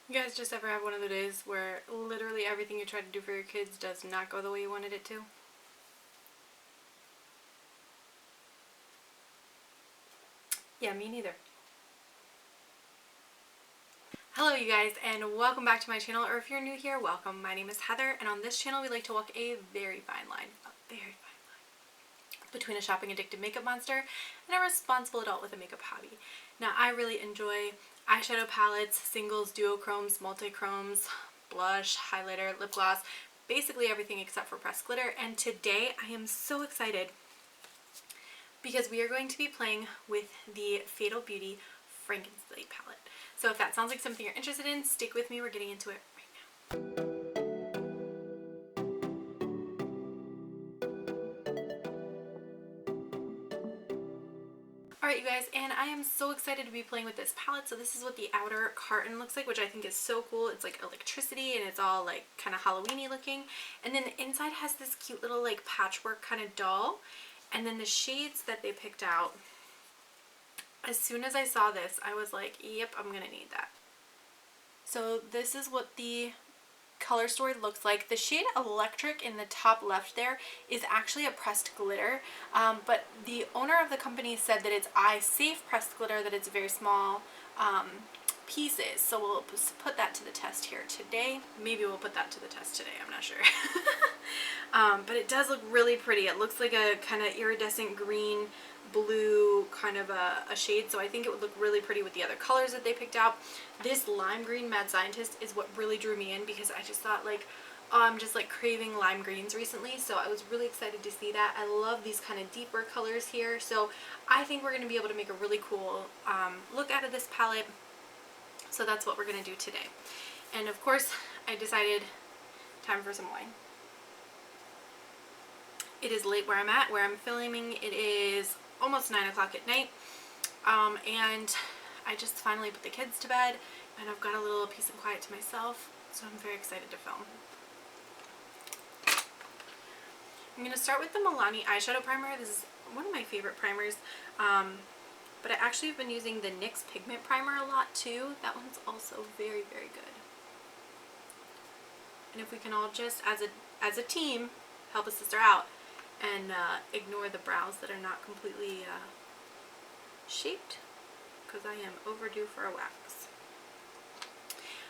You guys just ever have one of the days where literally everything you try to do for your kids does not go the way you wanted it to? Yeah, me neither. Hello you guys, and welcome back to my channel, or if you're new here, welcome. My name is Heather, and on this channel we like to walk a very fine line, between a shopping addicted makeup monster and a responsible adult with a makeup hobby. Now, I really enjoy eyeshadow palettes, singles, duochromes, multichromes, blush, highlighter, lip gloss, basically everything except for pressed glitter. And today I am so excited because we are going to be playing with the Fatal Beauty Frankenslay palette. So if that sounds like something you're interested in, stick with me. We're getting into it right now. Alright you guys, and I am so excited to be playing with this palette. So this is what the outer carton looks like, which I think is so cool. It's like electricity and it's all like kind of Halloween-y looking. And then the inside has this cute little like patchwork kind of doll. And then the shades that they picked out, as soon as I saw this, I was like, yep, I'm gonna need that. So this is what the color story looks like. The shade Electric in the top left there is actually a pressed glitter, but the owner of the company said that it's eye safe pressed glitter, that it's very small pieces. So we'll put that to the test here today. Maybe we'll put that to the test today, I'm not sure. But it does look really pretty. It looks like a kind of iridescent green blue kind of a shade, so I think it would look really pretty with the other colors that they picked out. This lime green Mad Scientist is what really drew me in, because I just thought like, oh, I'm just like craving lime greens recently, so I was really excited to see that. I love these kind of deeper colors here, so I think we're going to be able to make a really cool look out of this palette. So that's what we're going to do today. And of course I decided time for some wine. It is late where I'm at, where I'm filming. It is almost 9 o'clock at night, and I just finally put the kids to bed, and I've got a little peace and quiet to myself, so I'm very excited to film. I'm going to start with the Milani eyeshadow primer. This is one of my favorite primers, but I actually have been using the NYX pigment primer a lot too. That one's also very, very good. And if we can all just, as a team, help a sister out and ignore the brows that are not completely shaped, because I am overdue for a wax.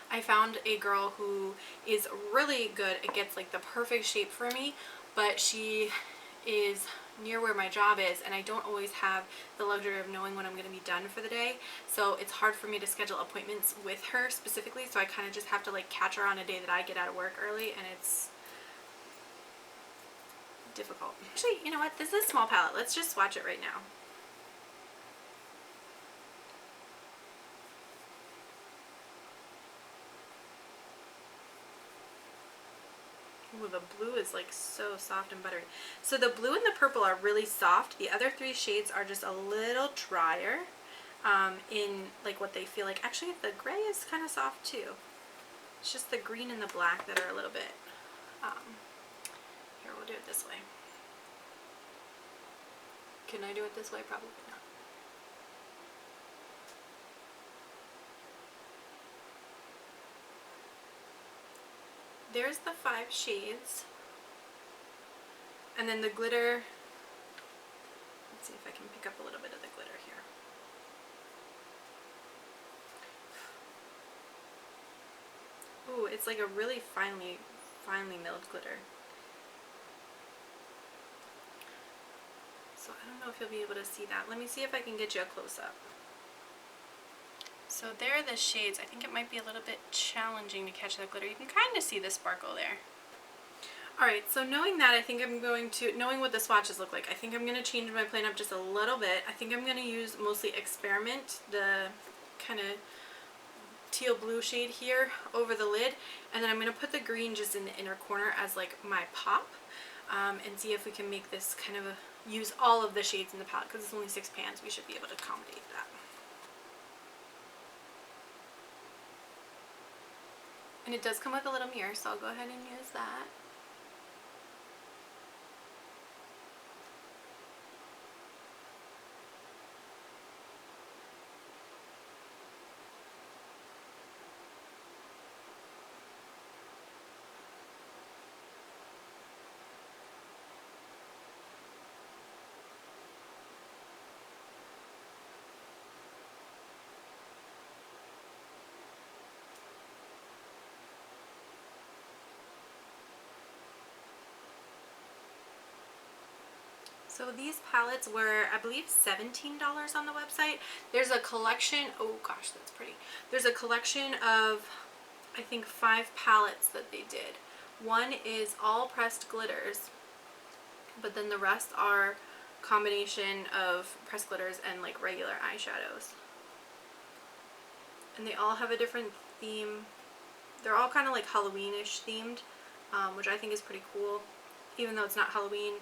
I found a girl who is really good. It gets like the perfect shape for me, but she is near where my job is, and I don't always have the luxury of knowing when I'm going to be done for the day, so it's hard for me to schedule appointments with her specifically, so I kind of just have to like catch her on a day that I get out of work early, and it's difficult. Actually, you know what? This is a small palette. Let's just swatch it right now. Ooh, the blue is like so soft and buttery. So the blue and the purple are really soft. The other three shades are just a little drier in like what they feel like. Actually, the gray is kind of soft too. It's just the green and the black that are a little bit, here, we'll do it this way. Can I do it this way? Probably not. There's the 5 shades. And then the glitter, let's see if I can pick up a little bit of the glitter here. Ooh, it's like a really finely milled glitter. So I don't know if you'll be able to see that. Let me see if I can get you a close-up. So there are the shades. I think it might be a little bit challenging to catch that glitter. You can kind of see the sparkle there. Alright, so knowing that, I think I'm going to, knowing what the swatches look like, I think I'm going to change my plan up just a little bit. I think I'm going to use mostly Experiment, the kind of teal blue shade here over the lid, and then I'm going to put the green just in the inner corner as like my pop, and see if we can make this kind of use all of the shades in the palette, because it's only 6 pans. We should be able to accommodate that. And it does come with a little mirror, so I'll go ahead and use that. So these palettes were, I believe, $17 on the website. There's a collection, oh gosh, that's pretty. There's a collection of, I think, 5 palettes that they did. One is all pressed glitters, but then the rest are combination of pressed glitters and like regular eyeshadows. And they all have a different theme. They're all kind of like Halloween-ish themed, which I think is pretty cool. Even though it's not Halloween,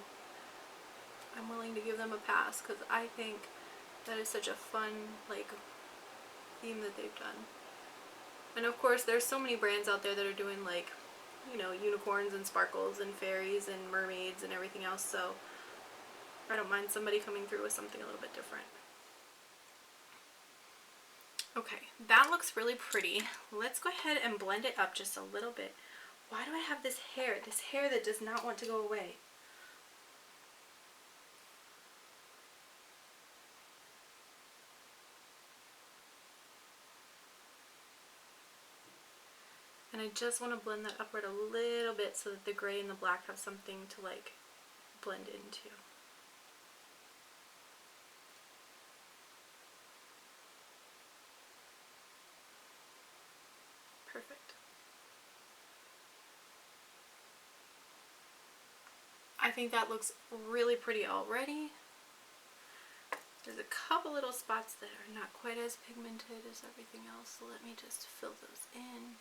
I'm willing to give them a pass because I think that is such a fun like theme that they've done. And of course there's so many brands out there that are doing like, you know, unicorns and sparkles and fairies and mermaids and everything else, so I don't mind somebody coming through with something a little bit different. Okay, that looks really pretty. Let's go ahead and blend it up just a little bit. Why do I have this hair that does not want to go away? And I just want to blend that upward a little bit so that the gray and the black have something to like blend into. Perfect. I think that looks really pretty already. There's a couple little spots that are not quite as pigmented as everything else, so let me just fill those in.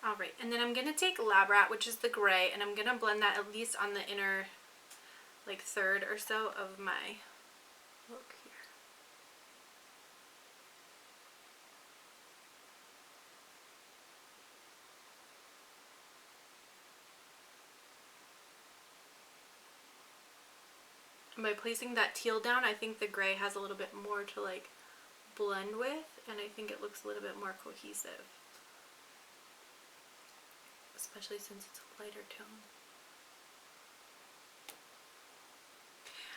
Alright, and then I'm going to take Lab Rat, which is the gray, and I'm going to blend that at least on the inner like third or so of my look here. And by placing that teal down, I think the gray has a little bit more to like blend with, and I think it looks a little bit more cohesive. Especially since it's a lighter tone.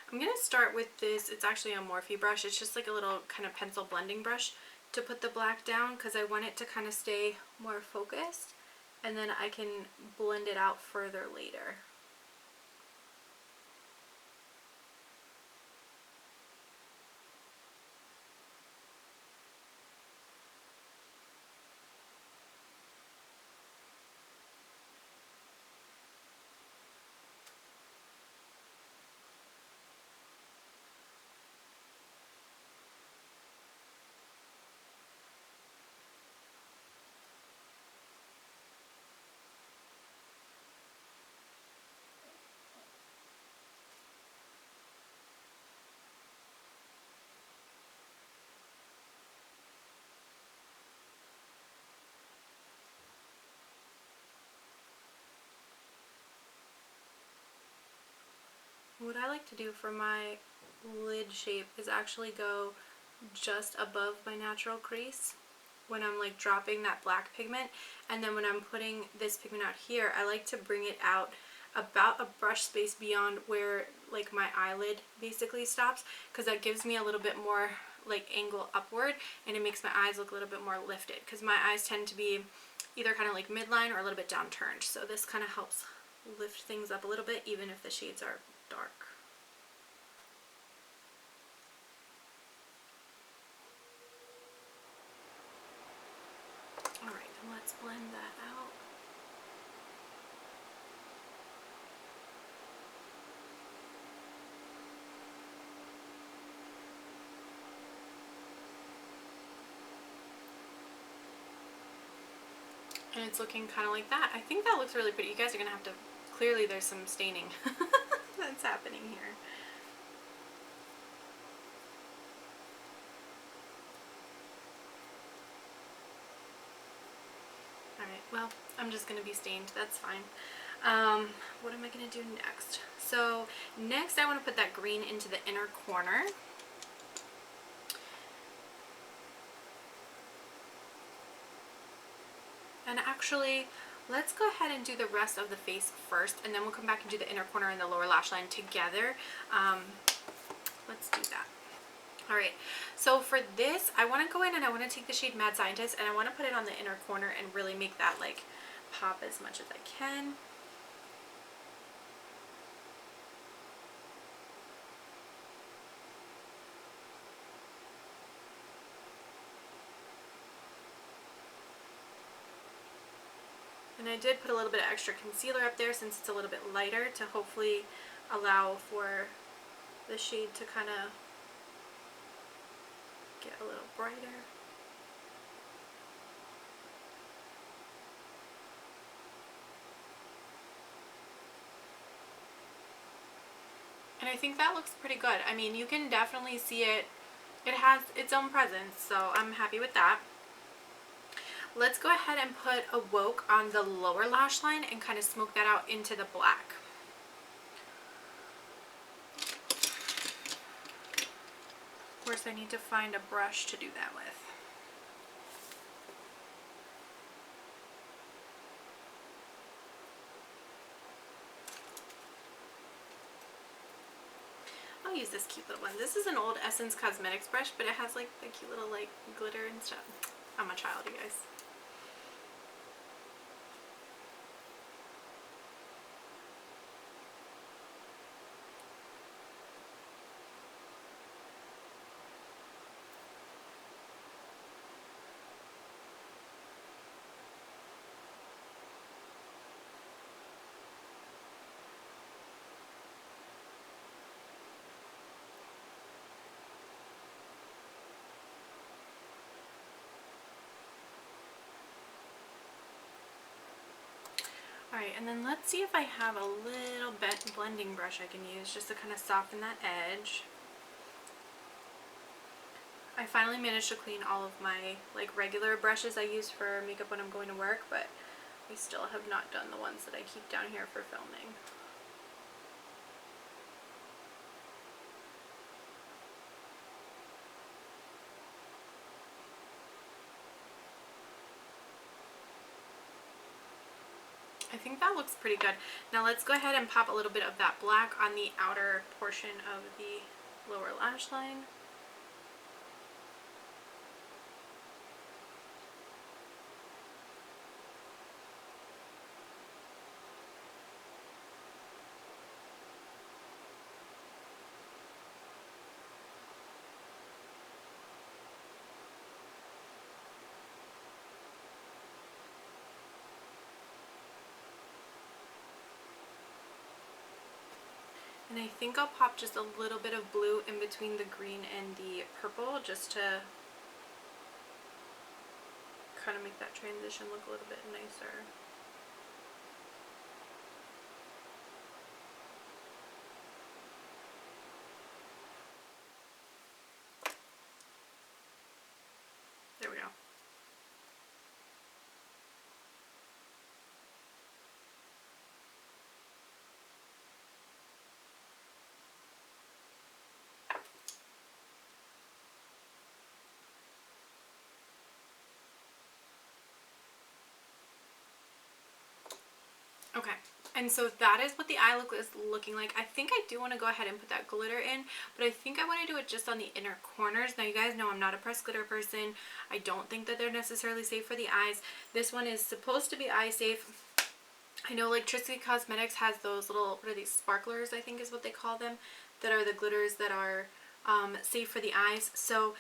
I'm going to start with this, it's actually a Morphe brush, it's just like a little kind of pencil blending brush to put the black down because I want it to kind of stay more focused, and then I can blend it out further later. What I like to do for my lid shape is actually go just above my natural crease when I'm like dropping that black pigment, and then when I'm putting this pigment out here, I like to bring it out about a brush space beyond where like my eyelid basically stops, because that gives me a little bit more like angle upward, and it makes my eyes look a little bit more lifted, because my eyes tend to be either kind of like midline or a little bit downturned, so this kind of helps lift things up a little bit even if the shades are dark. Alright, then let's blend that out. And it's looking kind of like that. I think that looks really pretty. You guys are going to have to, clearly there's some staining that's happening here. Alright, well, I'm just going to be stained. That's fine. What am I going to do next? So next I want to put that green into the inner corner. And actually, let's go ahead and do the rest of the face first, and then we'll come back and do the inner corner and the lower lash line together. Let's do that. All right, so for this, I want to go in and I want to take the shade Mad Scientist and I want to put it on the inner corner and really make that like pop as much as I can. And I did put a little bit of extra concealer up there since it's a little bit lighter to hopefully allow for the shade to kind of get a little brighter. And I think that looks pretty good. I mean, you can definitely see it. It has its own presence, so I'm happy with that. Let's go ahead and put a Woke on the lower lash line and kind of smoke that out into the black. Of course, I need to find a brush to do that with. I'll use this cute little one. This is an old Essence Cosmetics brush, but it has like the cute little like glitter and stuff. I'm a child, you guys. Alright, and then let's see if I have a little bit blending brush I can use just to kind of soften that edge. I finally managed to clean all of my like regular brushes I use for makeup when I'm going to work, but I still have not done the ones that I keep down here for filming. I think that looks pretty good. Now let's go ahead and pop a little bit of that black on the outer portion of the lower lash line. And I think I'll pop just a little bit of blue in between the green and the purple just to kind of make that transition look a little bit nicer. There we go. Okay, and so that is what the eye look is looking like. I think I do want to go ahead and put that glitter in, but I think I want to do it just on the inner corners. Now you guys know I'm not a pressed glitter person. I don't think that they're necessarily safe for the eyes. This one is supposed to be eye safe. I know like Trixie Cosmetics has those little, what are these, sparklers I think is what they call them, that are the glitters that are safe for the eyes. So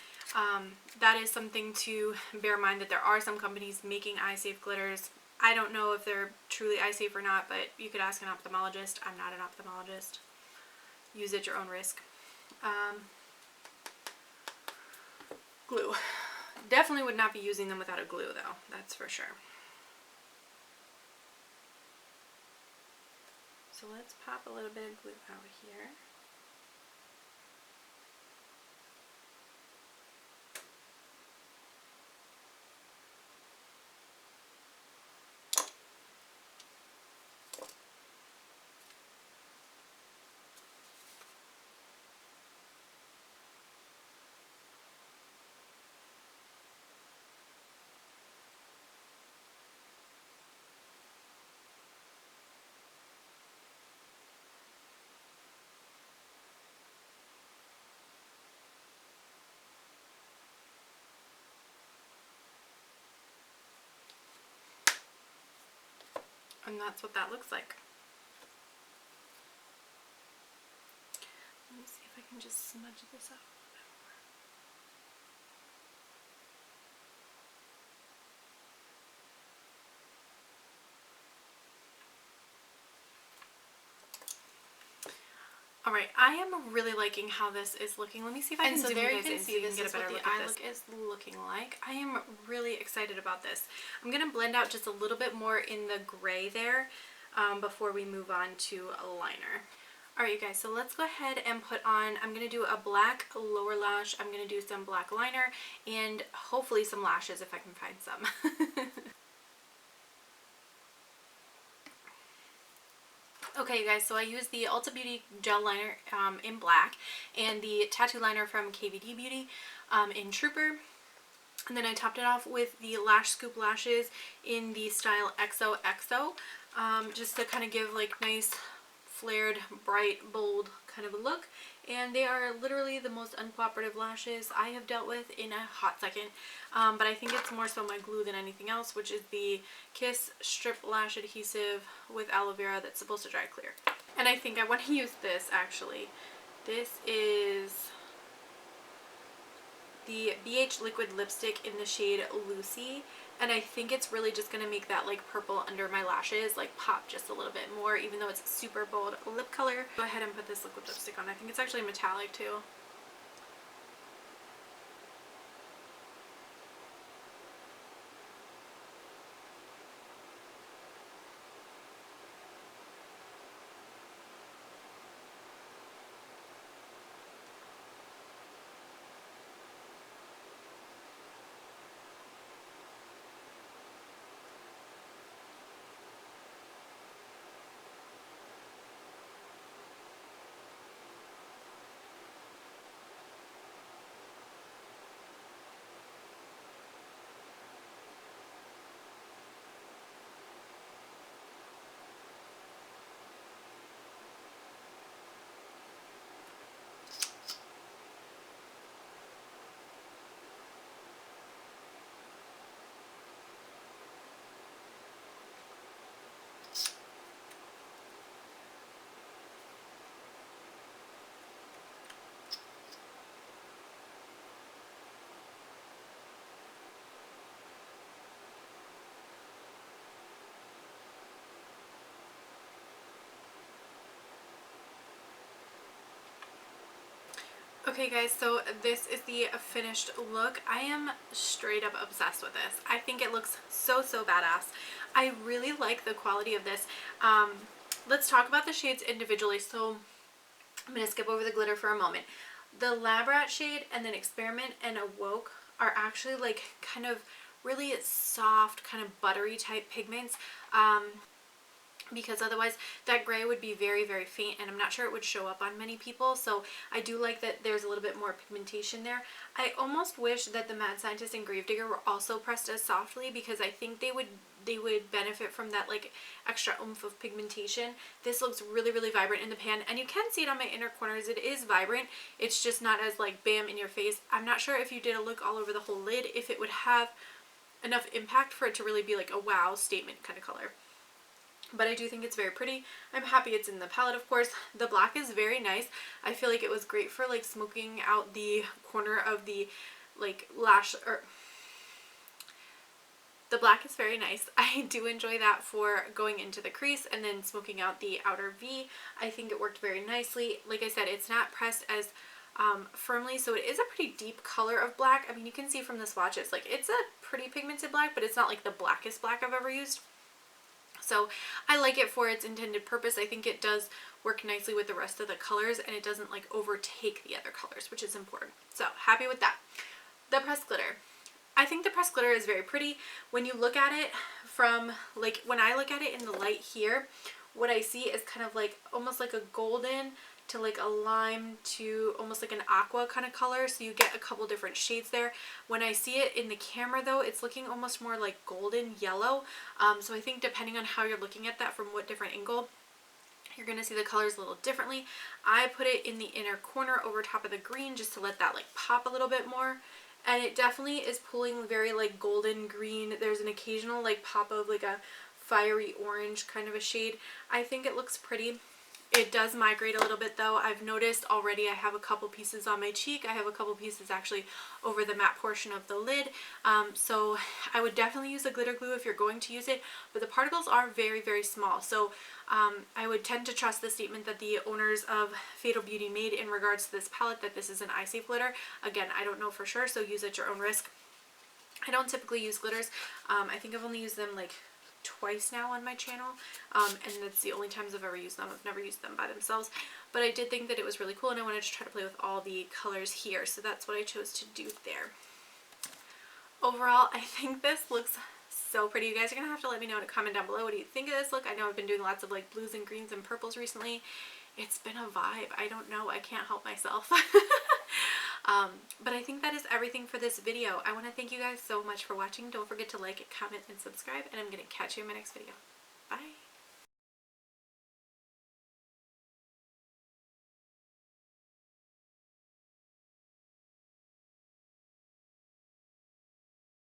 that is something to bear in mind, that there are some companies making eye safe glitters. I don't know if they're truly eye safe or not, but you could ask an ophthalmologist. I'm not an ophthalmologist. Use at your own risk. Glue. Definitely would not be using them without a glue though, that's for sure. So let's pop a little bit of glue out here. And that's what that looks like. Let me see if I can just smudge this up. Alright, I am really liking how this is looking. Let me see if I can zoom you guys in so you can get a better look at this. This is what the eye look is looking like. I am really excited about this. I'm going to blend out just a little bit more in the gray there before we move on to a liner. Alright, you guys, so let's go ahead and put on, I'm going to do a black lower lash, I'm going to do some black liner, and hopefully some lashes if I can find some. Okay, you guys, so I used the Ulta Beauty gel liner in black and the tattoo liner from KVD Beauty in Trooper. And then I topped it off with the Lash Scoop lashes in the style XOXO, just to kind of give like nice flared, bright, bold kind of a look. And they are literally the most uncooperative lashes I have dealt with in a hot second. But I think it's more so my glue than anything else, which is the Kiss Strip Lash Adhesive with aloe vera that's supposed to dry clear. And I think I want to use this actually. This is the BH Liquid Lipstick in the shade Lucy. And I think it's really just going to make that like purple under my lashes like pop just a little bit more, even though it's super bold lip color. Go ahead and put this liquid lipstick on. I think it's actually metallic too. Okay guys, so this is the finished look. I am straight up obsessed with this. I think it looks so badass. I really like the quality of this. Let's talk about the shades individually. So I'm going to skip over the glitter for a moment. The Lab Rat shade and then Experiment and Awoke are actually like kind of really soft, kind of buttery type pigments. Because otherwise that gray would be very faint, and I'm not sure it would show up on many people. So I do like that there's a little bit more pigmentation there. I almost wish that the Mad Scientist and Gravedigger were also pressed as softly, because I think they would benefit from that like extra oomph of pigmentation. This looks really vibrant in the pan, and you can see it on my inner corners. It is vibrant. It's just not as like bam in your face. I'm not sure if you did a look all over the whole lid if it would have enough impact for it to really be like a wow statement kind of color. But I do think it's very pretty. I'm happy it's in the palette, of course. The black is very nice. I feel like it was great for like smoking out the corner of the like lash, or the black is very nice. I do enjoy that for going into the crease and then smoking out the outer V. I think it worked very nicely. Like I said, it's not pressed as firmly, so it is a pretty deep color of black. I mean, you can see from the swatches, like it's a pretty pigmented black, but it's not like the blackest black I've ever used. So I like it for its intended purpose. I think it does work nicely with the rest of the colors, and it doesn't like overtake the other colors, which is important. So happy with that. The pressed glitter. I think the pressed glitter is very pretty. When you look at it from, like when I look at it in the light here, what I see is kind of like almost like a golden to like a lime to almost like an aqua kind of color, so you get a couple different shades there. When I see it in the camera though, it's looking almost more like golden yellow, so I think depending on how you're looking at that from what different angle, you're going to see the colors a little differently. I put it in the inner corner over top of the green just to let that like pop a little bit more, and it definitely is pulling very like golden green. There's an occasional like pop of like a fiery orange kind of a shade. I think it looks pretty. It does migrate a little bit though. I've noticed already I have a couple pieces on my cheek. I have a couple pieces actually over the matte portion of the lid. So I would definitely use a glitter glue if you're going to use it, but the particles are very, very small. So I would tend to trust the statement that the owners of Fatal Beauty made in regards to this palette, that this is an eye safe glitter. Again, I don't know for sure, so use at your own risk. I don't typically use glitters. I think I've only used them like twice now on my channel, and that's the only times I've ever used them. I've never used them by themselves, but I did think that it was really cool and I wanted to try to play with all the colors here, so that's what I chose to do there. Overall, I think this looks so pretty. You guys are gonna have to let me know in a comment down below, what do you think of this look? I know I've been doing lots of like blues and greens and purples recently. It's been a vibe. I don't know, I can't help myself. But I think that is everything for this video. I want to thank you guys so much for watching. Don't forget to like, comment, and subscribe, and I'm going to catch you in my next video. Bye!